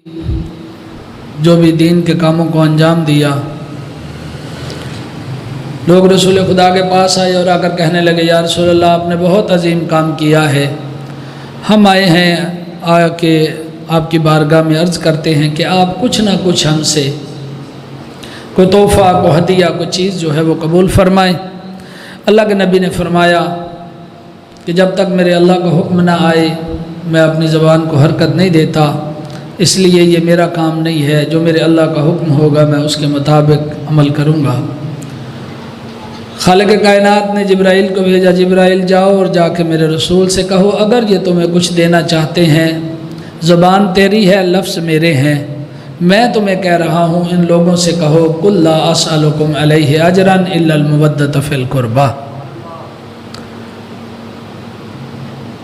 جو بھی دین کے کاموں کو انجام دیا، لوگ رسول خدا کے پاس آئے اور آ کر کہنے لگے یا رسول اللہ آپ نے بہت عظیم کام کیا ہے، ہم آئے ہیں آ کے آپ کی بارگاہ میں عرض کرتے ہیں کہ آپ کچھ نہ کچھ ہم سے کوئی تحفہ کوئی ہدیہ کوئی چیز جو ہے وہ قبول فرمائیں۔ اللہ کے نبی نے فرمایا کہ جب تک میرے اللہ کا حکم نہ آئے میں اپنی زبان کو حرکت نہیں دیتا، اس لیے یہ میرا کام نہیں ہے، جو میرے اللہ کا حکم ہوگا میں اس کے مطابق عمل کروں گا۔ خالق کائنات نے جبرائیل کو بھیجا، جبرائیل جاؤ اور جا کے میرے رسول سے کہو اگر یہ تمہیں کچھ دینا چاہتے ہیں، زبان تیری ہے لفظ میرے ہیں، میں تمہیں کہہ رہا ہوں ان لوگوں سے کہو قل لا اسألکم علیہ اجرا الا المودۃ فی القربہ۔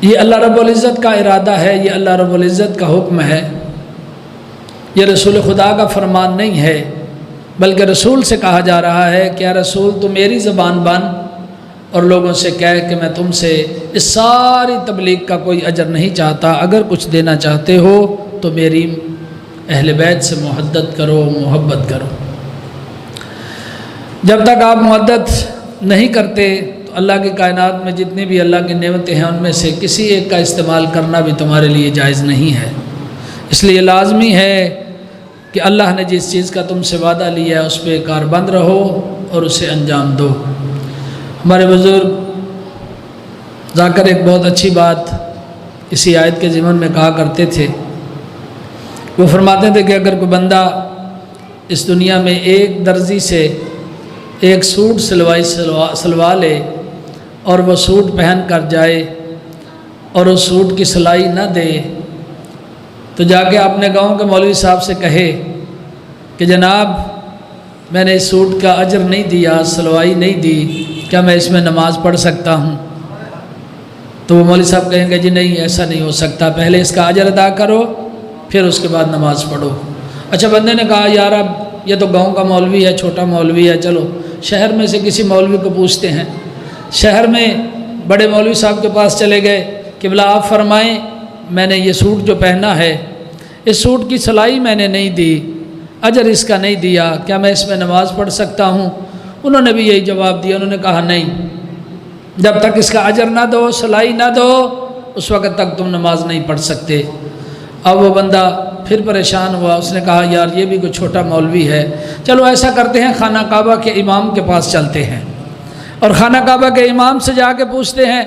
یہ اللہ رب العزت کا ارادہ ہے، یہ اللہ رب العزت کا حکم ہے، یہ رسول خدا کا فرمان نہیں ہے، بلکہ رسول سے کہا جا رہا ہے کہ یا رسول تو میری زبان بن اور لوگوں سے کہہ کہ میں تم سے اس ساری تبلیغ کا کوئی اجر نہیں چاہتا، اگر کچھ دینا چاہتے ہو تو میری اہل بیت سے محبت کرو، محبت کرو۔ جب تک آپ محبت نہیں کرتے تو اللہ کی کائنات میں جتنی بھی اللہ کی نعمتیں ہیں ان میں سے کسی ایک کا استعمال کرنا بھی تمہارے لیے جائز نہیں ہے۔ اس لیے لازمی ہے کہ اللہ نے جس چیز کا تم سے وعدہ لیا ہے اس پہ کاربند رہو اور اسے انجام دو۔ ہمارے بزرگ ذاکر ایک بہت اچھی بات اسی آیت کے ضمن میں کہا کرتے تھے، وہ فرماتے تھے کہ اگر کوئی بندہ اس دنیا میں ایک درزی سے ایک سوٹ سلوا لے اور وہ سوٹ پہن کر جائے اور اس سوٹ کی سلائی نہ دے تو جا کے اپنے گاؤں کے مولوی صاحب سے کہے کہ جناب میں نے اس سوٹ کا اجر نہیں دیا، سلوائی نہیں دی، کیا میں اس میں نماز پڑھ سکتا ہوں؟ تو وہ مولوی صاحب کہیں گے جی نہیں ایسا نہیں ہو سکتا، پہلے اس کا اجر ادا کرو پھر اس کے بعد نماز پڑھو۔ اچھا بندے نے کہا یار اب یہ تو گاؤں کا مولوی ہے، چھوٹا مولوی ہے، چلو شہر میں سے کسی مولوی کو پوچھتے ہیں۔ شہر میں بڑے مولوی صاحب کے پاس چلے گئے کہ بلا آپ فرمائیں میں نے یہ سوٹ جو پہنا ہے اس سوٹ کی سلائی میں نے نہیں دی، اجر اس کا نہیں دیا، کیا میں اس میں نماز پڑھ سکتا ہوں؟ انہوں نے بھی یہی جواب دیا، انہوں نے کہا نہیں، جب تک اس کا اجر نہ دو، سلائی نہ دو، اس وقت تک تم نماز نہیں پڑھ سکتے۔ اب وہ بندہ پھر پریشان ہوا، اس نے کہا یار یہ بھی کوئی چھوٹا مولوی ہے، چلو ایسا کرتے ہیں خانہ کعبہ کے امام کے پاس چلتے ہیں اور خانہ کعبہ کے امام سے جا کے پوچھتے ہیں،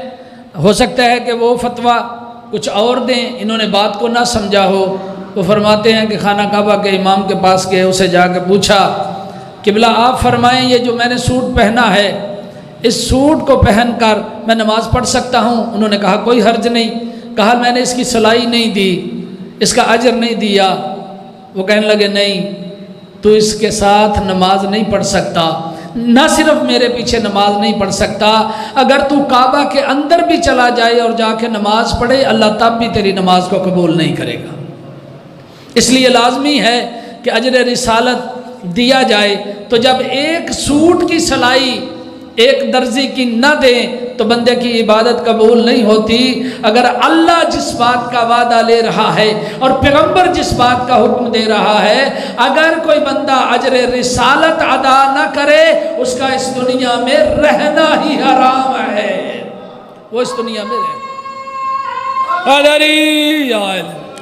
ہو سکتا ہے کہ وہ فتویٰ کچھ اور دیں، انہوں نے بات کو نہ سمجھا ہو۔ وہ فرماتے ہیں کہ خانہ کعبہ کے امام کے پاس گئے، اسے جا کے پوچھا کہ بلا آپ فرمائیں یہ جو میں نے سوٹ پہنا ہے اس سوٹ کو پہن کر میں نماز پڑھ سکتا ہوں؟ انہوں نے کہا کوئی حرج نہیں۔ کہا میں نے اس کی سلائی نہیں دی، اس کا اجر نہیں دیا۔ وہ کہنے لگے نہیں تو اس کے ساتھ نماز نہیں پڑھ سکتا، نہ صرف میرے پیچھے نماز نہیں پڑھ سکتا، اگر تو کعبہ کے اندر بھی چلا جائے اور جا کے نماز پڑھے اللہ تب بھی تیری نماز کو قبول نہیں کرے گا۔ اس لیے لازمی ہے کہ اجر رسالت دیا جائے، تو جب ایک سوٹ کی سلائی ایک درزی کی نہ دیں تو بندے کی عبادت قبول نہیں ہوتی۔ اگر اللہ جس بات کا وعدہ لے رہا ہے اور پیغمبر جس بات کا حکم دے رہا ہے، اگر کوئی بندہ اجر رسالت ادا نہ کرے اس کا اس دنیا میں رہنا ہی حرام ہے، وہ اس دنیا میں رہے۔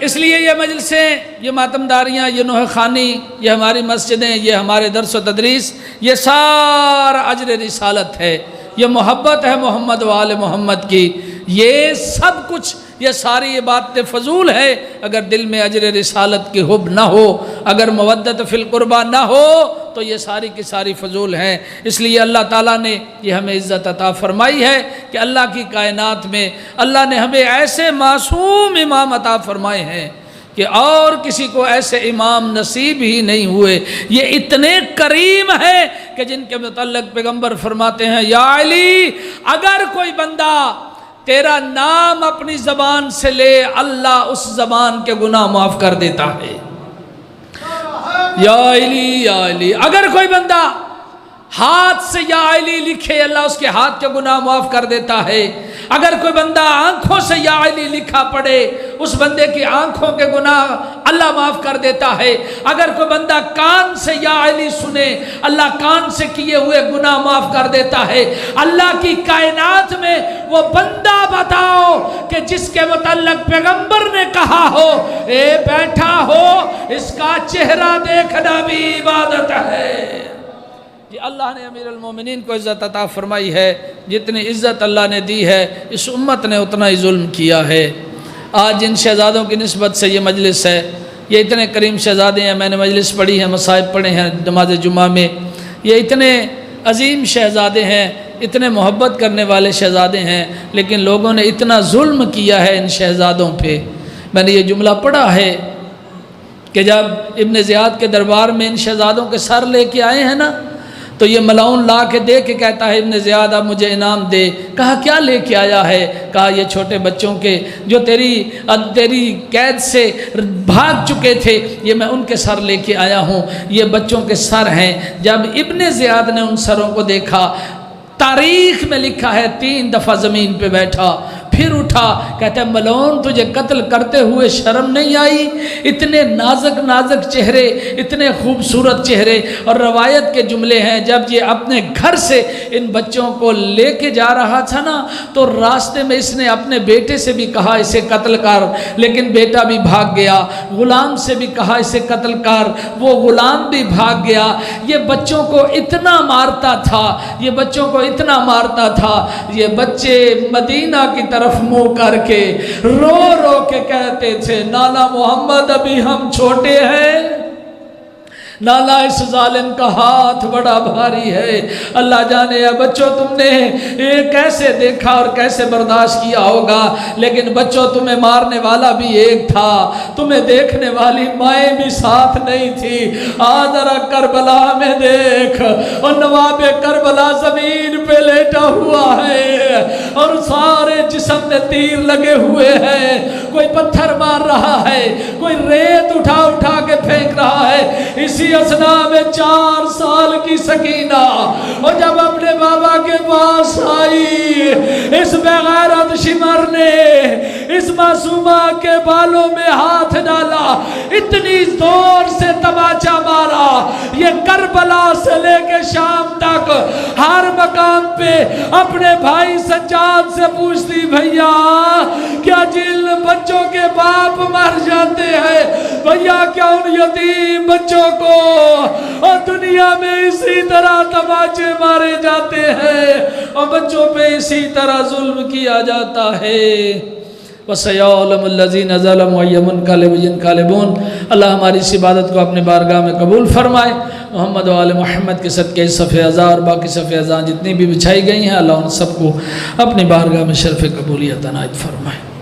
اس لیے یہ مجلسیں، یہ ماتمداریاں، یہ نوحہ خوانی، یہ ہماری مسجدیں، یہ ہمارے درس و تدریس، یہ سارا اجر رسالت ہے، یہ محبت ہے محمد و آل محمد کی، یہ سب کچھ، یہ ساری یہ باتیں فضول ہے اگر دل میں اجر رسالت کی حب نہ ہو، اگر مودت فی القربہ نہ ہو تو یہ ساری کی ساری فضول ہیں۔ اس لیے اللہ تعالیٰ نے یہ ہمیں عزت عطا فرمائی ہے کہ اللہ کی کائنات میں اللہ نے ہمیں ایسے معصوم امام عطا فرمائے ہیں کہ اور کسی کو ایسے امام نصیب ہی نہیں ہوئے۔ یہ اتنے کریم ہیں کہ جن کے متعلق پیغمبر فرماتے ہیں یا علی اگر کوئی بندہ تیرا نام اپنی زبان سے لے اللہ اس زبان کے گناہ معاف کر دیتا ہے۔ یا علی یا علی، اگر کوئی بندہ ہاتھ سے یا علی لکھے اللہ اس کے ہاتھ کے گناہ معاف کر دیتا ہے۔ اگر کوئی بندہ آنکھوں سے یا علی لکھا پڑے اس بندے کی آنکھوں کے گناہ اللہ معاف کر دیتا ہے۔ اگر کوئی بندہ کان سے یا علی سنے اللہ کان سے کیے ہوئے گناہ معاف کر دیتا ہے۔ اللہ کی کائنات میں وہ بندہ بتاؤ کہ جس کے متعلق پیغمبر نے کہا ہو اے بیٹھا ہو اس کا چہرہ دیکھنا بھی عبادت ہے۔ جی اللہ نے امیر المومنین کو عزت عطا فرمائی ہے، جتنی عزت اللہ نے دی ہے اس امت نے اتنا ہی ظلم کیا ہے۔ آج جن شہزادوں کی نسبت سے یہ مجلس ہے، یہ اتنے کریم شہزادے ہیں، میں نے مجلس پڑھی ہے، مصائب پڑھے ہیں نماز جمعہ میں، یہ اتنے عظیم شہزادے ہیں، اتنے محبت کرنے والے شہزادے ہیں، لیکن لوگوں نے اتنا ظلم کیا ہے ان شہزادوں پہ۔ میں نے یہ جملہ پڑھا ہے کہ جب ابن زیاد کے دربار میں ان شہزادوں کے سر لے کے آئے ہیں نا تو یہ ملعون لا کے دے کے کہتا ہے ابن زیاد اب مجھے انعام دے۔ کہا کیا لے کے آیا ہے؟ کہا یہ چھوٹے بچوں کے جو تیری قید سے بھاگ چکے تھے یہ میں ان کے سر لے کے آیا ہوں، یہ بچوں کے سر ہیں۔ جب ابن زیاد نے ان سروں کو دیکھا، تاریخ میں لکھا ہے 3 دفعہ زمین پہ بیٹھا، پھر اٹھا، کہتا ہے ملعون تجھے قتل کرتے ہوئے شرم نہیں آئی؟ اتنے نازک نازک چہرے، اتنے خوبصورت چہرے، اور روایت کے جملے ہیں جب یہ اپنے گھر سے ان بچوں کو لے کے جا رہا تھا نا تو راستے میں اس نے اپنے بیٹے سے بھی کہا اسے قتل کر، لیکن بیٹا بھی بھاگ گیا۔ غلام سے بھی کہا اسے قتل کر، وہ غلام بھی بھاگ گیا۔ یہ بچوں کو اتنا مارتا تھا، یہ بچوں کو اتنا مارتا تھا، یہ بچے مدینہ کی طرف منہ کر کے رو رو کے کہتے تھے نانا محمد ابھی ہم چھوٹے ہیں، نانا اس ظالم کا ہاتھ بڑا بھاری ہے۔ اللہ جانے ہے بچوں تم نے یہ کیسے دیکھا اور کیسے برداشت کیا ہوگا، لیکن بچوں تمہیں مارنے والا بھی ایک تھا، تمہیں دیکھنے والی مائیں بھی ساتھ نہیں تھی۔ ذرا کربلا میں دیکھ، اور نواب کربلا زمین پہ لیٹا ہوا ہے اور سارے جسم میں تیر لگے ہوئے ہیں، کوئی پتھر مار رہا ہے، کوئی ریت اٹھا اٹھا کے پھینک رہا ہے۔ اسی اسنا میں 4 سال کی سکینہ اور جب اپنے بابا کے پاس آئی، اس بغیرت شمر نے اس معصومہ کے بالوں میں ہاتھ ڈالا، اتنی زور سے تماچا مارا، یہ کربلا سے لے کے شام تک ہر مقام پہ اپنے بھائی سجاد سے پوچھتی بھیا کیا جن بچوں کے باپ مر جاتے ہیں بھیا کیا ان یتیم بچوں کو اور دنیا میں اسی طرح تماچے مارے جاتے ہیں اور بچوں پہ اسی طرح ظلم کیا جاتا ہے۔ وَسَيَعْلَمُ الَّذِينَ ظَلَمُوا أَيَّ مُنْقَلِبٍ يَنْقَلِبُونَ۔ اللہ ہماری اس عبادت کو اپنی بارگاہ میں قبول فرمائے۔ محمد و آل محمد کے صدقے صفحہ ازاں اور باقی صفحہ ازاں جتنی بھی بچھائی گئی ہیں اللہ ان سب کو اپنی بارگاہ میں شرف قبولیت عنایت فرمائے۔